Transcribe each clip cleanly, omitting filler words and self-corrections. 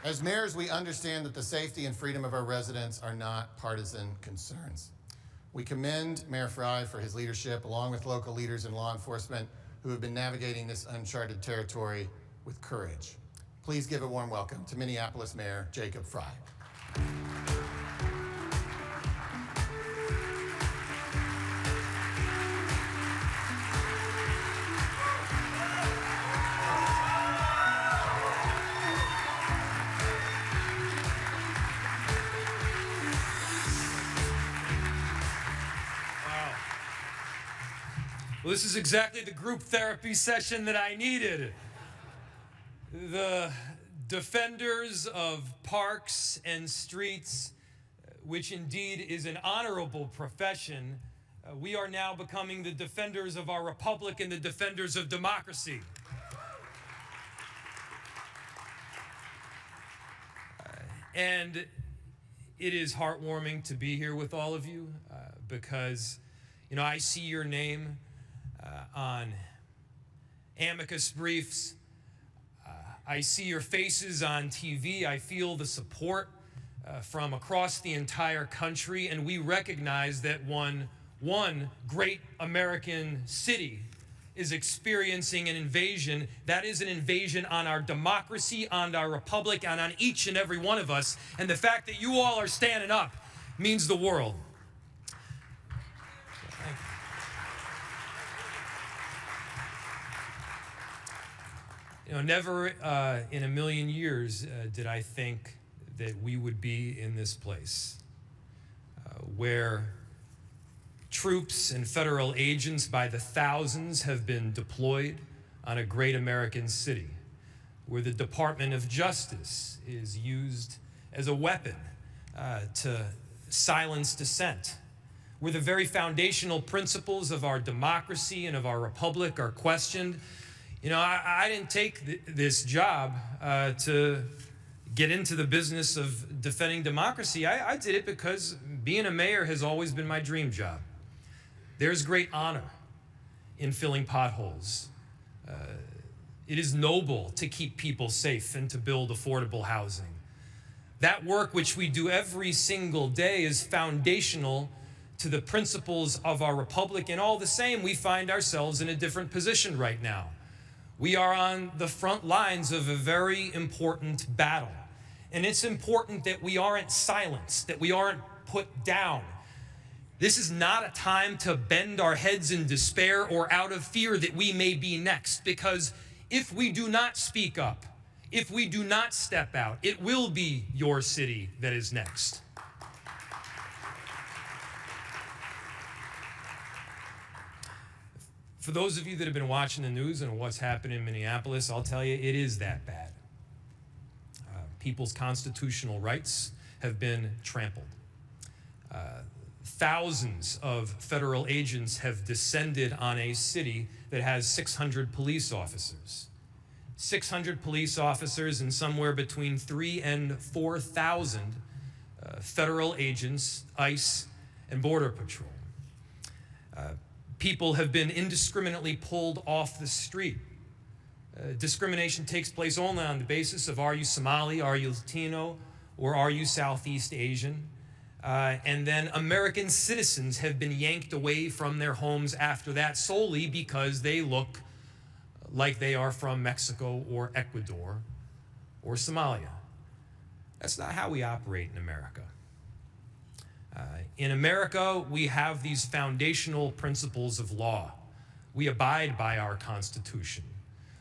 As mayors, we understand that the safety and freedom of our residents are not partisan concerns. We commend Mayor Frey for his leadership, along with local leaders and law enforcement who have been navigating this uncharted territory with courage. Please give a warm welcome to Minneapolis Mayor Jacob Frey. Well, this is exactly the group therapy session that I needed. The defenders of parks and streets, which indeed is an honorable profession, we are now becoming the defenders of our republic and the defenders of democracy. And it is heartwarming to be here with all of you because, you know, I see your name on amicus briefs. I see your faces on TV. I feel the support from across the entire country, and we recognize that one great American city is experiencing an invasion. That is an invasion on our democracy, on our republic, and on each and every one of us. And the fact that you all are standing up means the world. You know, never in a million years did I think that we would be in this place where troops and federal agents by the thousands have been deployed on a great American city, where the Department of Justice is used as a weapon to silence dissent, where the very foundational principles of our democracy and of our republic are questioned. You know, I didn't take this job to get into the business of defending democracy. I did it because being a mayor has always been my dream job. There's great honor in filling potholes. It is noble to keep people safe and to build affordable housing. That work, which we do every single day, is foundational to the principles of our republic. And all the same, we find ourselves in a different position right now. We are on the front lines of a very important battle. And it's important that we aren't silenced, that we aren't put down. This is not a time to bend our heads in despair or out of fear that we may be next, because if we do not speak up, if we do not step out, it will be your city that is next. For those of you that have been watching the news and what's happened in Minneapolis, I'll tell you, it is that bad. People's constitutional rights have been trampled. Thousands of federal agents have descended on a city that has 600 police officers. 600 police officers and somewhere between 3,000 and 4,000 federal agents, ICE, and Border Patrol. People have been indiscriminately pulled off the street. Discrimination takes place only on the basis of, are you Somali, are you Latino, or are you Southeast Asian? And then American citizens have been yanked away from their homes after that solely because they look like they are from Mexico or Ecuador or Somalia. That's not how we operate in America. In America, we have these foundational principles of law. We abide by our Constitution.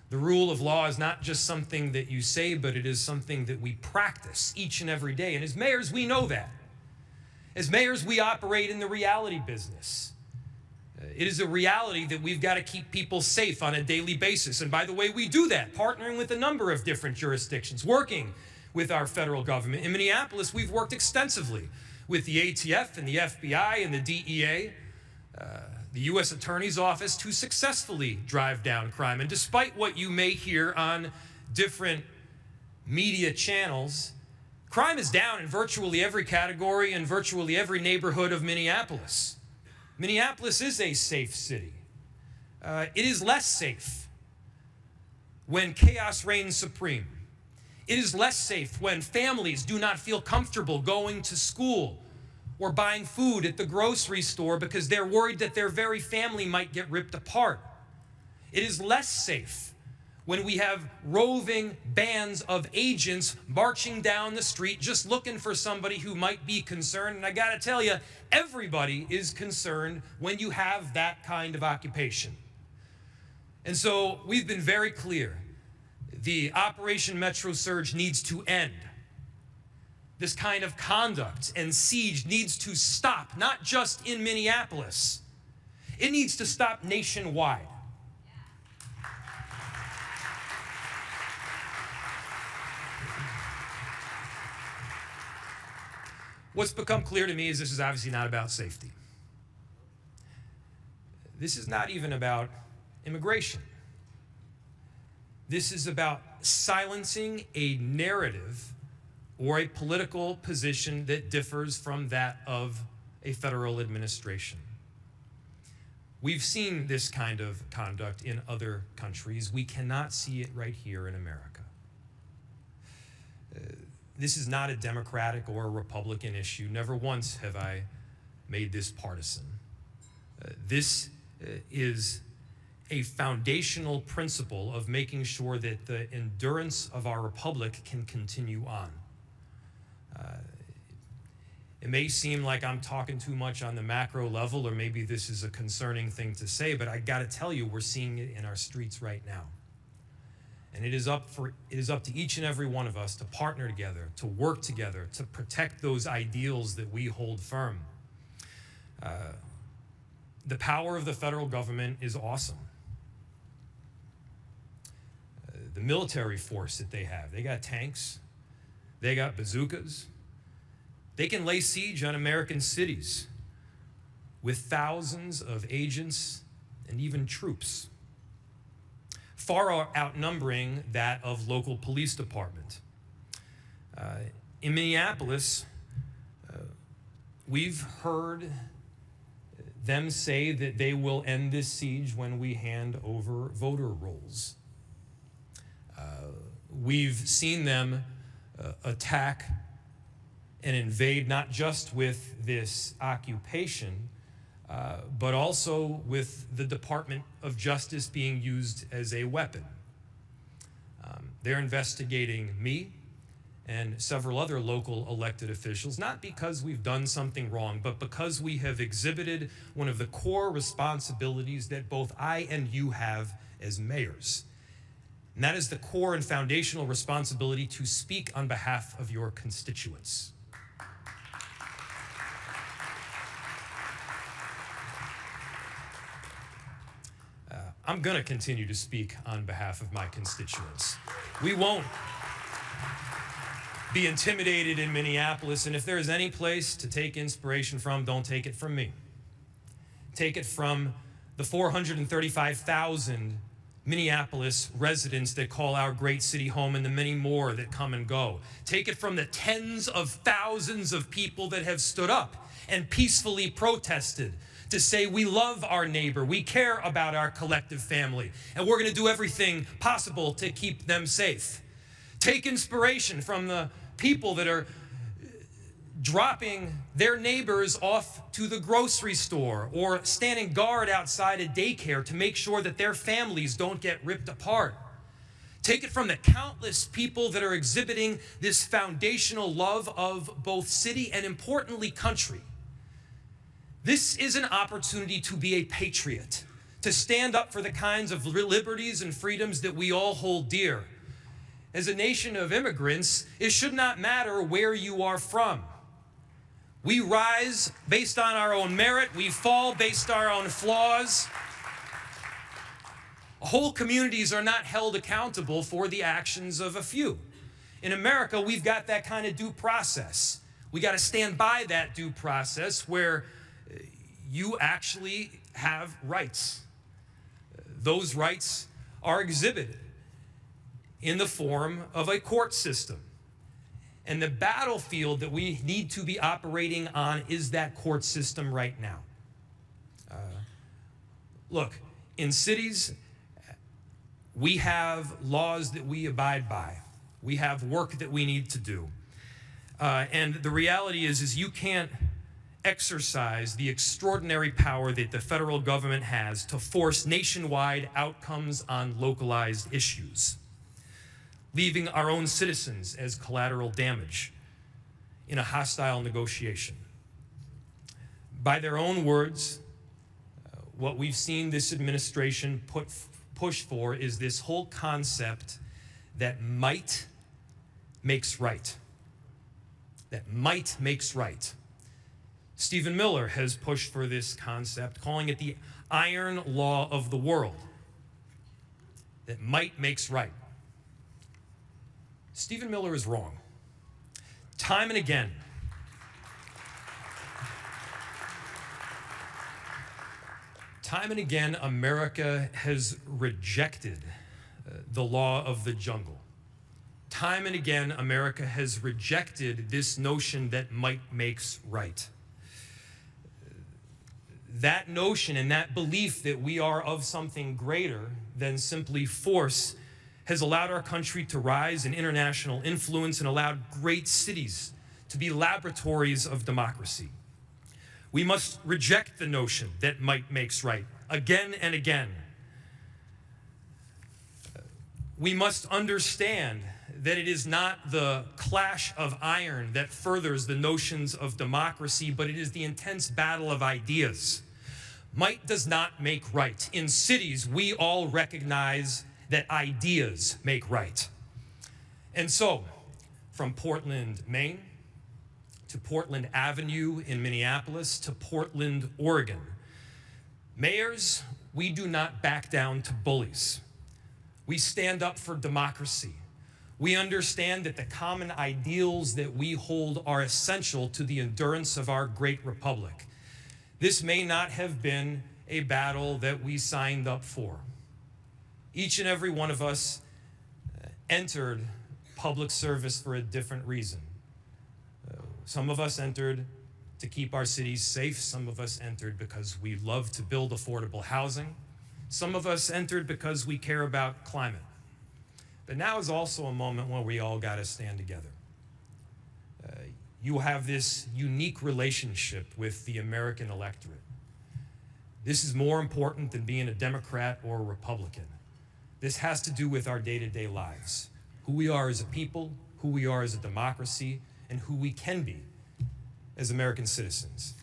The rule of law is not just something that you say, but it is something that we practice each and every day. And as mayors, we know that. As mayors, we operate in the reality business. It is a reality that we've got to keep people safe on a daily basis. And by the way, we do that, partnering with a number of different jurisdictions, working with our federal government. In Minneapolis, we've worked extensively with the ATF and the FBI and the DEA, the U.S. Attorney's Office, to successfully drive down crime. And despite what you may hear on different media channels, crime is down in virtually every category and virtually every neighborhood of Minneapolis. Minneapolis is a safe city. It is less safe when chaos reigns supreme. It is less safe when families do not feel comfortable going to school or buying food at the grocery store because they're worried that their very family might get ripped apart. It is less safe when we have roving bands of agents marching down the street just looking for somebody who might be concerned. And I gotta tell you, everybody is concerned when you have that kind of occupation. And so we've been very clear. The Operation Metro Surge needs to end. This kind of conduct and siege needs to stop, not just in Minneapolis. It needs to stop nationwide. What's become clear to me is this is obviously not about safety. This is not even about immigration. This is about silencing a narrative or a political position that differs from that of a federal administration. We've seen this kind of conduct in other countries. We cannot see it right here in America. This is not a Democratic or a Republican issue. Never once have I made this partisan. This is a foundational principle of making sure that the endurance of our republic can continue on. It may seem like I'm talking too much on the macro level, or maybe this is a concerning thing to say, but I gotta tell you, we're seeing it in our streets right now. And it is up to each and every one of us to partner together, to work together, to protect those ideals that we hold firm. The power of the federal government is awesome. The military force that they have, they got tanks, they got bazookas. They can lay siege on American cities with thousands of agents and even troops, far outnumbering that of local police department. In Minneapolis, we've heard them say that they will end this siege when we hand over voter rolls. We've seen them attack and invade not just with this occupation, but also with the Department of Justice being used as a weapon. They're investigating me and several other local elected officials, not because we've done something wrong, but because we have exhibited one of the core responsibilities that both I and you have as mayors. And that is the core and foundational responsibility to speak on behalf of your constituents. I'm going to continue to speak on behalf of my constituents. We won't be intimidated in Minneapolis, and if there is any place to take inspiration from, don't take it from me. Take it from the 435,000 Minneapolis residents that call our great city home and the many more that come and go. Take it from the tens of thousands of people that have stood up and peacefully protested to say we love our neighbor, we care about our collective family, and we're going to do everything possible to keep them safe. Take inspiration from the people that are dropping their neighbors off to the grocery store or standing guard outside a daycare to make sure that their families don't get ripped apart. Take it from the countless people that are exhibiting this foundational love of both city and, importantly, country. This is an opportunity to be a patriot, to stand up for the kinds of liberties and freedoms that we all hold dear. As a nation of immigrants, it should not matter where you are from. We rise based on our own merit. We fall based on our own flaws. Whole communities are not held accountable for the actions of a few. In America, we've got that kind of due process. We got to stand by that due process where you actually have rights. Those rights are exhibited in the form of a court system. And the battlefield that we need to be operating on is that court system right now. Look, in cities, we have laws that we abide by. We have work that we need to do. And the reality is you can't exercise the extraordinary power that the federal government has to force nationwide outcomes on localized issues, leaving our own citizens as collateral damage in a hostile negotiation. By their own words, what we've seen this administration push for is this whole concept that might makes right. That might makes right. Stephen Miller has pushed for this concept, calling it the iron law of the world. That might makes right. Stephen Miller is wrong. Time and again, America has rejected the law of the jungle. Time and again, America has rejected this notion that might makes right. That notion and that belief that we are of something greater than simply force has allowed our country to rise in international influence and allowed great cities to be laboratories of democracy. We must reject the notion that might makes right again and again. We must understand that it is not the clash of iron that furthers the notions of democracy, but it is the intense battle of ideas. Might does not make right. In cities, we all recognize that ideas make right. And so, from Portland, Maine, to Portland Avenue in Minneapolis, to Portland, Oregon, mayors, we do not back down to bullies. We stand up for democracy. We understand that the common ideals that we hold are essential to the endurance of our great republic. This may not have been a battle that we signed up for. Each and every one of us entered public service for a different reason. Some of us entered to keep our cities safe. Some of us entered because we love to build affordable housing. Some of us entered because we care about climate. But now is also a moment where we all got to stand together. You have this unique relationship with the American electorate. This is more important than being a Democrat or a Republican. This has to do with our day-to-day lives, who we are as a people, who we are as a democracy, and who we can be as American citizens.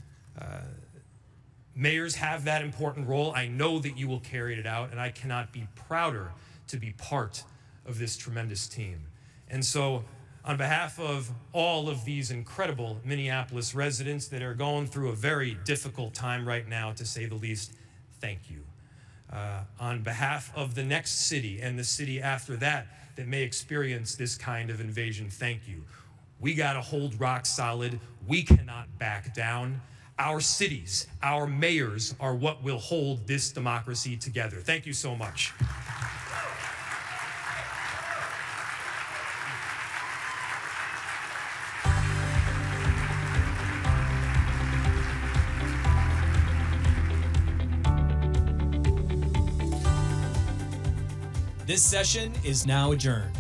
Mayors have that important role. I know that you will carry it out, and I cannot be prouder to be part of this tremendous team. And so, on behalf of all of these incredible Minneapolis residents that are going through a very difficult time right now, to say the least, thank you. On behalf of the next city and the city after that that may experience this kind of invasion, thank you. We got to hold rock solid. We cannot back down. Our cities, our mayors are what will hold this democracy together. Thank you so much. This session is now adjourned.